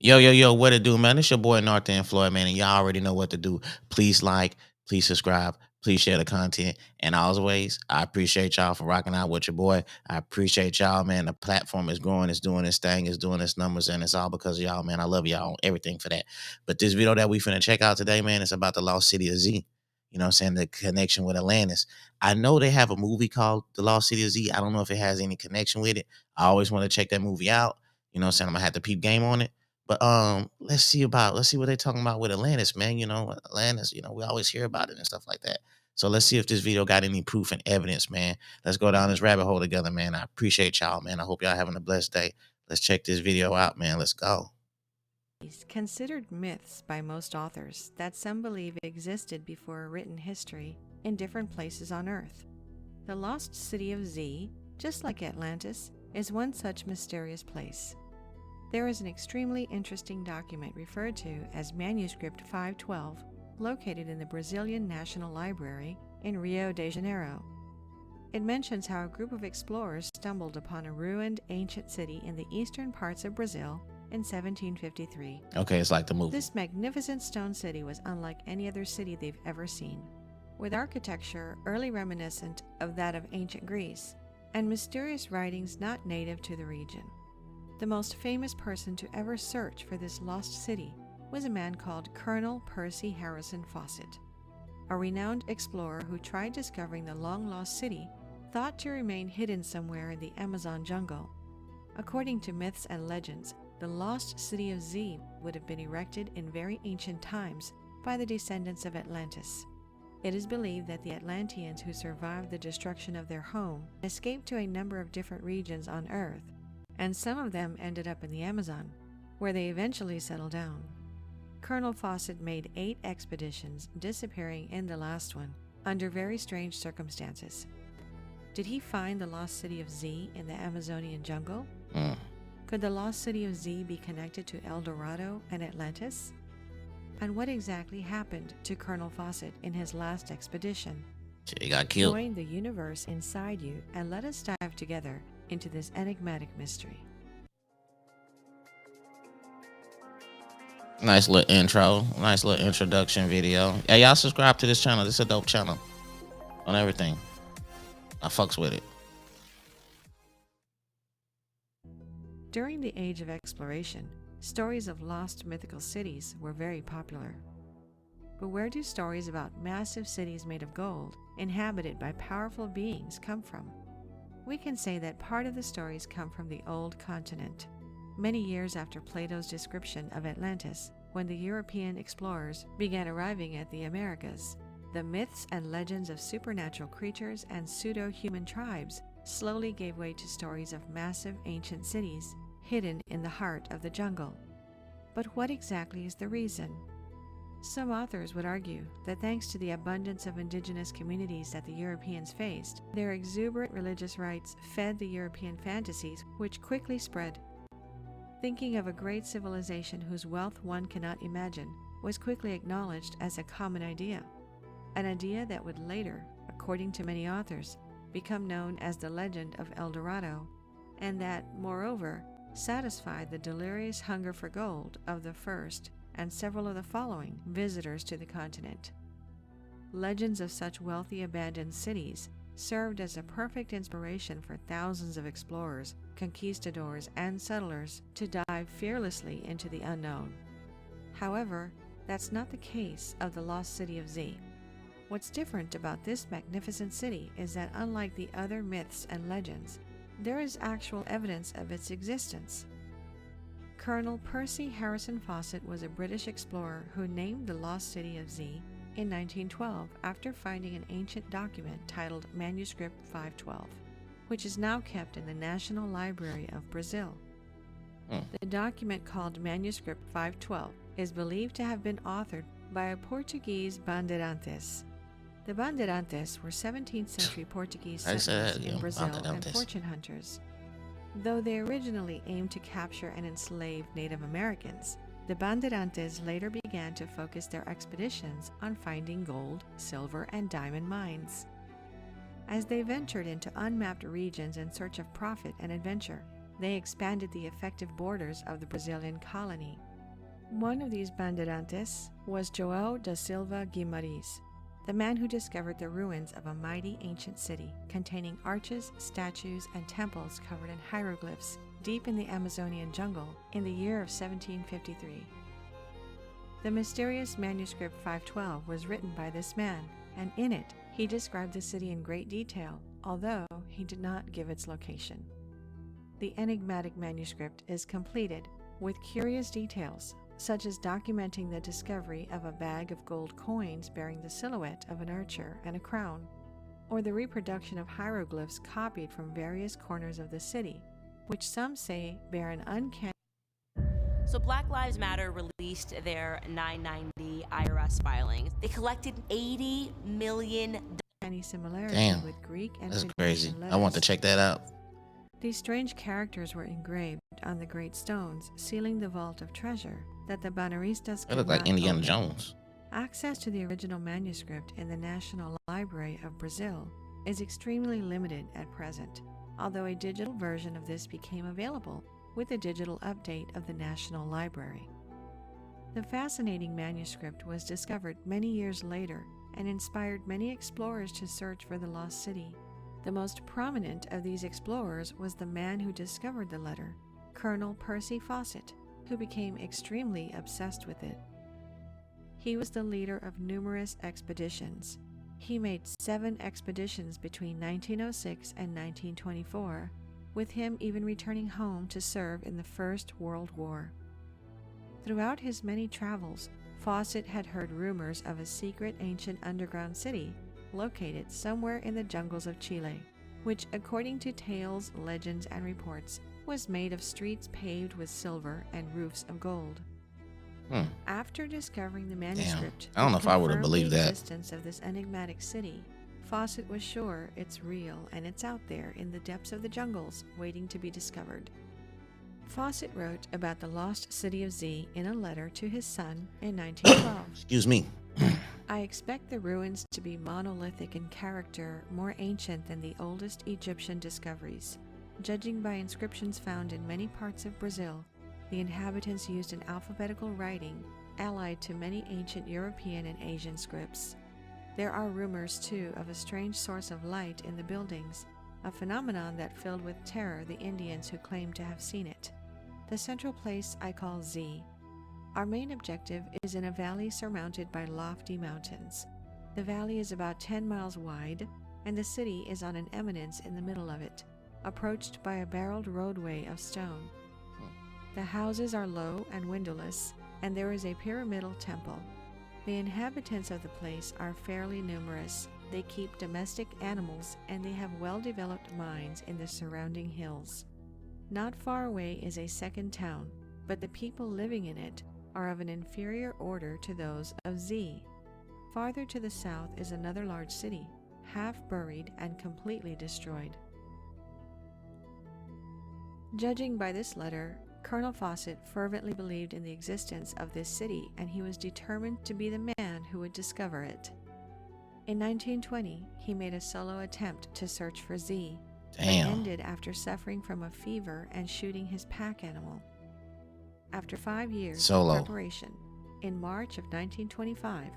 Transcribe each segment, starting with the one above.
Yo, what it do, man? It's your boy North and Floyd, man, and y'all already know what to do. Please like, please subscribe, please share the content. And as always, I appreciate y'all for rocking out with your boy. I appreciate y'all, man. The platform is growing, it's doing its thing, it's doing its numbers, and it's all because of y'all, man. I love y'all, everything for that. But this video that we finna check out today, man, is about the lost city of Z. You know what I'm saying? The connection with Atlantis. I know they have a movie called The Lost City of Z. I don't know if it has any connection with it. I always want to check that movie out. You know what I'm saying? I'm gonna have to peep game on it. But let's see what they're talking about with Atlantis, man. You know, Atlantis, we always hear about it and stuff like that. So let's see if this video got any proof and evidence, man. Let's go down this rabbit hole together, man. I appreciate y'all, man. I hope y'all having a blessed day. Let's check this video out, man. Let's go. Considered myths by most authors that some believe existed before a written history in different places on Earth. The lost city of Z, just like Atlantis, is one such mysterious place. There is an extremely interesting document referred to as Manuscript 512, located in the Brazilian National Library in Rio de Janeiro. It mentions how a group of explorers stumbled upon a ruined ancient city in the eastern parts of Brazil in 1753. Okay, it's like the movie. This magnificent stone city was unlike any other city they've ever seen, with architecture early reminiscent of that of ancient Greece, and mysterious writings not native to the region. The most famous person to ever search for this lost city was a man called Colonel Percy Harrison Fawcett, a renowned explorer who tried discovering the long-lost city, thought to remain hidden somewhere in the Amazon jungle. According to myths and legends, the lost city of Z would have been erected in very ancient times by the descendants of Atlantis. It is believed that the Atlanteans who survived the destruction of their home escaped to a number of different regions on Earth, and some of them ended up in the Amazon, where they eventually settled down. Colonel Fawcett made 8 expeditions, disappearing in the last one, under very strange circumstances. Did he find the lost city of Z in the Amazonian jungle? Could the lost city of Z be connected to El Dorado and Atlantis? And what exactly happened to Colonel Fawcett in his last expedition? He got killed. Join the universe inside you and let us dive together into this enigmatic mystery. Nice little intro, nice little introduction video. Yeah, y'all subscribe to this channel. This is a dope channel on everything. I fucks with it. During the age of exploration, stories of lost mythical cities were very popular. But where do stories about massive cities made of gold, inhabited by powerful beings, come from? We can say that part of the stories come from the old continent. Many years after Plato's description of Atlantis, when the European explorers began arriving at the Americas, the myths and legends of supernatural creatures and pseudo-human tribes slowly gave way to stories of massive ancient cities hidden in the heart of the jungle. But what exactly is the reason? Some authors would argue that thanks to the abundance of indigenous communities that the Europeans faced, their exuberant religious rites fed the European fantasies, which quickly spread. Thinking of a great civilization whose wealth one cannot imagine was quickly acknowledged as a common idea, an idea that would later, according to many authors, become known as the legend of El Dorado, and that, moreover, satisfied the delirious hunger for gold of the first and several of the following visitors to the continent. Legends of such wealthy abandoned cities served as a perfect inspiration for thousands of explorers, conquistadors, and settlers to dive fearlessly into the unknown. However, that's not the case of the lost city of Z. What's different about this magnificent city is that unlike the other myths and legends, there is actual evidence of its existence. Colonel Percy Harrison Fawcett was a British explorer who named the lost city of Z in 1912 after finding an ancient document titled Manuscript 512, which is now kept in the National Library of Brazil. The document called Manuscript 512 is believed to have been authored by a Portuguese bandeirantes. The bandeirantes were 17th century Portuguese settlers in Brazil and fortune hunters. Though they originally aimed to capture and enslave Native Americans, the bandeirantes later began to focus their expeditions on finding gold, silver, and diamond mines. As they ventured into unmapped regions in search of profit and adventure, they expanded the effective borders of the Brazilian colony, One of these bandeirantes was João da Silva Guimarães, the man who discovered the ruins of a mighty ancient city containing arches, statues, and temples covered in hieroglyphs deep in the Amazonian jungle in the year of 1753. The mysterious manuscript 512 was written by this man, and in it he described the city in great detail, although he did not give its location. The enigmatic manuscript is completed with curious details, such as documenting the discovery of a bag of gold coins bearing the silhouette of an archer and a crown, or the reproduction of hieroglyphs copied from various corners of the city, which some say bear an uncanny. So Black Lives Matter released their 990 IRS filings. They collected $80 million. Similarity with Greek and that's Phoenician crazy. letters. I want to check that out. These strange characters were engraved on the great stones, sealing the vault of treasure that the Banderistas It could looked like not Indiana open. Jones. Access to the original manuscript in the National Library of Brazil is extremely limited at present, although a digital version of this became available with a digital update of the National Library. The fascinating manuscript was discovered many years later and inspired many explorers to search for the lost city. The most prominent of these explorers was the man who discovered the letter, Colonel Percy Fawcett, who became extremely obsessed with it. He was the leader of numerous expeditions. He made 7 expeditions between 1906 and 1924, with him even returning home to serve in the First World War. Throughout his many travels, Fawcett had heard rumors of a secret ancient underground city located somewhere in the jungles of Chile, which, according to tales, legends, and reports, was made of streets paved with silver and roofs of gold. After discovering the manuscript, I don't know if I would have believed the that. existence of this enigmatic city, Fawcett was sure it's real and it's out there in the depths of the jungles waiting to be discovered. Fawcett wrote about the lost city of Z in a letter to his son in 1912. Excuse me. I expect the ruins to be monolithic in character, more ancient than the oldest Egyptian discoveries. Judging by inscriptions found in many parts of Brazil, the inhabitants used an alphabetical writing allied to many ancient European and Asian scripts. There are rumors, too, of a strange source of light in the buildings, a phenomenon that filled with terror the Indians who claimed to have seen it. The central place I call Z. Our main objective is in a valley surmounted by lofty mountains. The valley is about 10 miles wide, and the city is on an eminence in the middle of it, approached by a barreled roadway of stone. The houses are low and windowless, and there is a pyramidal temple. The inhabitants of the place are fairly numerous. They keep domestic animals, and they have well-developed mines in the surrounding hills. Not far away is a second town, but the people living in it are of an inferior order to those of Z. Farther to the south is another large city, half buried and completely destroyed. Judging by this letter, Colonel Fawcett fervently believed in the existence of this city, and he was determined to be the man who would discover it. In 1920, he made a solo attempt to search for Z, but ended after suffering from a fever and shooting his pack animal. After 5 years of preparation, in March of 1925,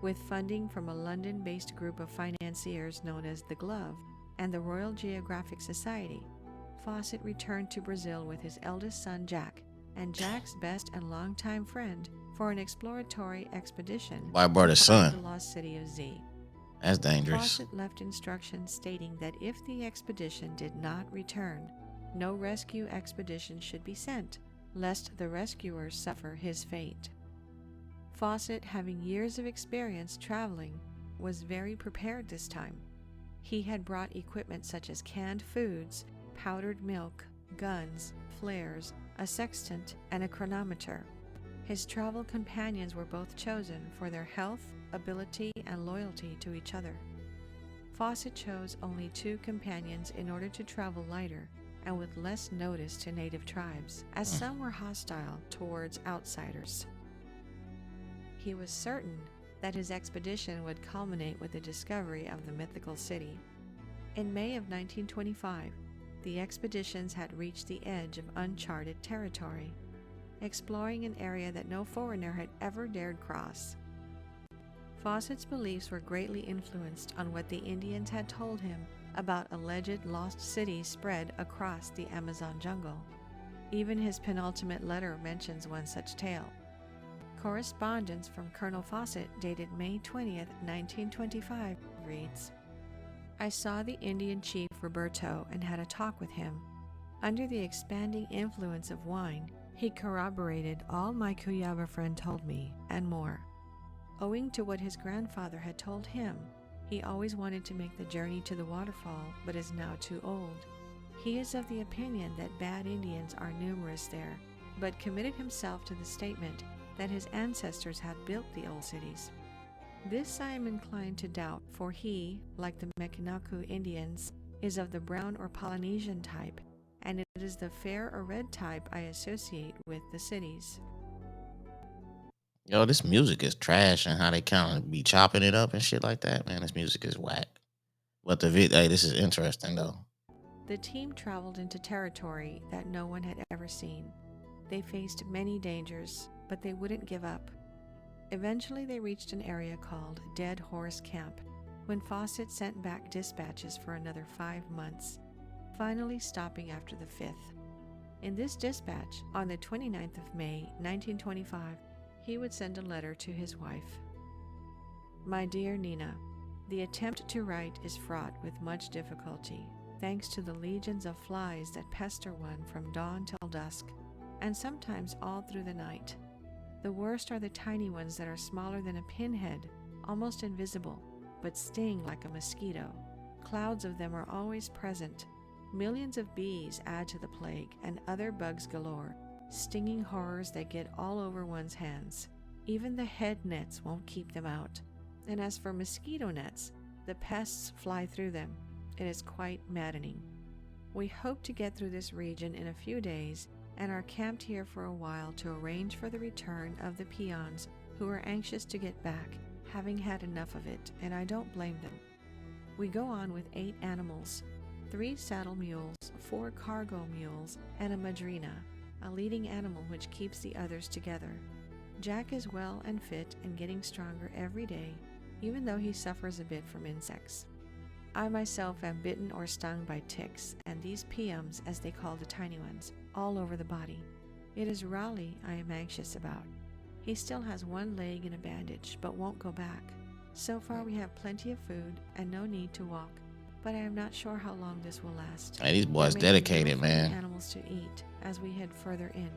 with funding from a London-based group of financiers known as the Glove and the Royal Geographic Society, Fawcett returned to Brazil with his eldest son Jack and Jack's best and longtime friend for an exploratory expedition Why brought his son? to the lost city of Z. That's dangerous. Fawcett left instructions stating that if the expedition did not return, no rescue expedition should be sent, lest the rescuers suffer his fate. Fawcett, having years of experience traveling, was very prepared this time. He had brought equipment such as canned foods, powdered milk, guns, flares, a sextant, and a chronometer. His travel companions were both chosen for their health, ability, and loyalty to each other. Fawcett chose only 2 companions in order to travel lighter and with less notice to native tribes, as some were hostile towards outsiders. He was certain that his expedition would culminate with the discovery of the mythical city. In May of 1925, the expeditions had reached the edge of uncharted territory. exploring an area that no foreigner had ever dared cross. Fawcett's beliefs were greatly influenced on what the Indians had told him about alleged lost cities spread across the Amazon jungle. Even his penultimate letter mentions one such tale. Correspondence from Colonel Fawcett dated May 20th, 1925 reads, "I saw the Indian chief Roberto and had a talk with him. Under the expanding influence of wine, he corroborated all my Cuyaba friend told me, and more. Owing to what his grandfather had told him, he always wanted to make the journey to the waterfall, but is now too old. He is of the opinion that bad Indians are numerous there, but committed himself to the statement that his ancestors had built the old cities. This I am inclined to doubt, for he, like the Mekinaku Indians, is of the brown or Polynesian type, and it is the fair or red type I associate with the cities." Yo, this music is trash and how they kind of be chopping it up and shit like that. Man, this music is whack. But hey, this is interesting though. The team traveled into territory that no one had ever seen. They faced many dangers, but they wouldn't give up. Eventually, they reached an area called Dead Horse Camp, when Fawcett sent back dispatches for another 5 months, finally stopping after the 5th. In this dispatch, on the 29th of May, 1925, he would send a letter to his wife. "My dear Nina, the attempt to write is fraught with much difficulty, thanks to the legions of flies that pester one from dawn till dusk, and sometimes all through the night. The worst are the tiny ones that are smaller than a pinhead, almost invisible, but sting like a mosquito. Clouds of them are always present. Millions of bees add to the plague, and other bugs galore, stinging horrors that get all over one's hands. Even the head nets won't keep them out. And as for mosquito nets, the pests fly through them. It is quite maddening. We hope to get through this region in a few days and are camped here for a while to arrange for the return of the peons who are anxious to get back, having had enough of it, and I don't blame them. We go on with 8 animals, 3 saddle mules, 4 cargo mules, and a madrina, a leading animal which keeps the others together. Jack is well and fit and getting stronger every day, even though he suffers a bit from insects. I myself am bitten or stung by ticks, and these piums, as they call the tiny ones, all over the body. It is Raleigh I am anxious about. He still has one leg in a bandage, but won't go back. So far we have plenty of food and no need to walk, but I am not sure how long this will last. Hey, these boys There may be dedicated, no food man. animals to eat as we head further in.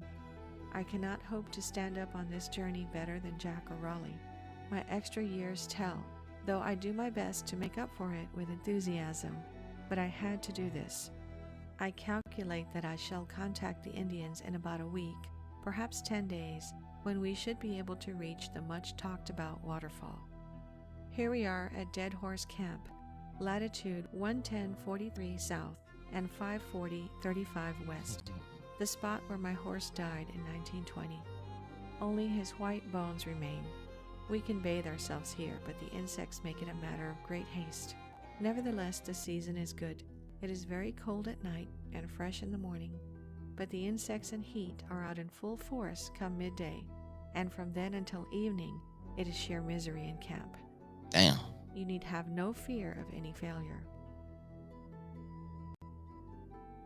I cannot hope to stand up on this journey better than Jack or Raleigh. My extra years tell, though I do my best to make up for it with enthusiasm, but I had to do this. I calculate that I shall contact the Indians in about a week, perhaps 10 days, when we should be able to reach the much talked about waterfall. Here we are at Dead Horse Camp, latitude 110.43 south and 540.35 west, the spot where my horse died in 1920. Only his white bones remain. We can bathe ourselves here, but the insects make it a matter of great haste. Nevertheless, the season is good. It is very cold at night and fresh in the morning, but the insects and heat are out in full force come midday, and from then until evening, it is sheer misery in camp. Damn. You need have no fear of any failure."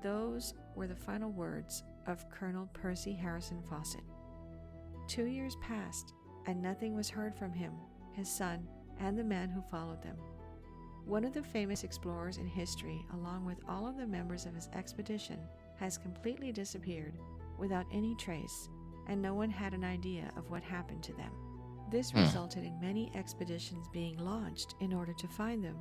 Those were the final words of Colonel Percy Harrison Fawcett. 2 years passed, and nothing was heard from him, his son, and the man who followed them. One of the famous explorers in history, along with all of the members of his expedition, has completely disappeared without any trace, and no one had an idea of what happened to them. This resulted in many expeditions being launched in order to find them.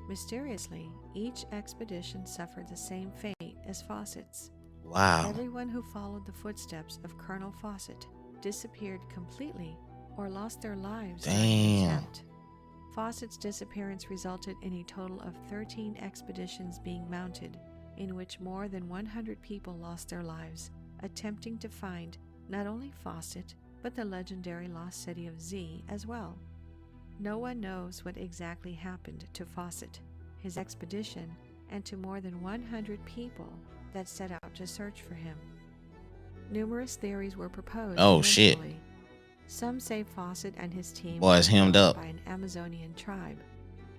Mysteriously, each expedition suffered the same fate as Fawcett's. Wow. Everyone who followed the footsteps of Colonel Fawcett disappeared completely or lost their lives during the Damn. attempt. Fawcett's disappearance resulted in a total of 13 expeditions being mounted, in which more than 100 people lost their lives, attempting to find not only Fawcett, but the legendary lost city of Z as well. No one knows what exactly happened to Fawcett, his expedition, and to more than 100 people that set out to search for him. Numerous theories were proposed Oh, shit. eventually. Some say Fawcett and his team Boy, it's were hemmed killed up. by an Amazonian tribe,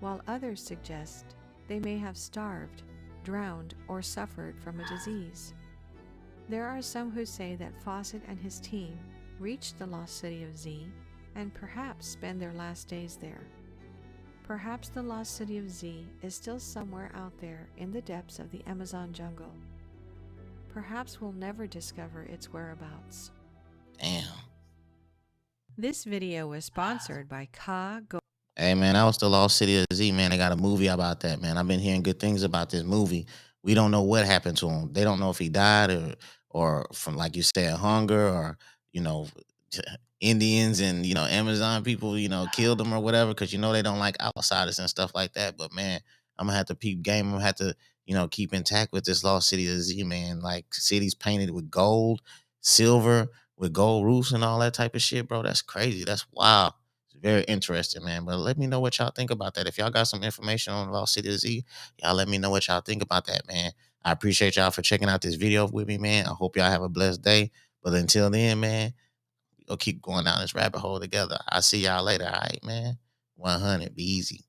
while others suggest they may have starved, drowned, or suffered from a disease. There are some who say that Fawcett and his team reached the lost city of Z and perhaps spend their last days there. Perhaps the lost city of Z is still somewhere out there in the depths of the Amazon jungle. Perhaps we'll never discover its whereabouts. Damn. This video was sponsored by Ka Go. Hey, man, that was the Lost City of Z, man. They got a movie about that, man. I've been hearing good things about this movie. We don't know what happened to him. They don't know if he died or from, like you said, hunger or, you know, Indians and, you know, Amazon people, you know, killed him or whatever because, you know, they don't like outsiders and stuff like that. But, man, I'm going to have to peep game. I'm going to have to, you know, keep intact with this Lost City of Z, man. Like, cities painted with gold, silver, with gold roofs and all that type of shit, bro. That's crazy. That's wild. It's very interesting, man. But let me know what y'all think about that. If y'all got some information on Lost City of Z, y'all let me know what y'all think about that, man. I appreciate y'all for checking out this video with me, man. I hope y'all have a blessed day. But until then, man, we'll keep going down this rabbit hole together. I'll see y'all later. All right, man. 100. Be easy.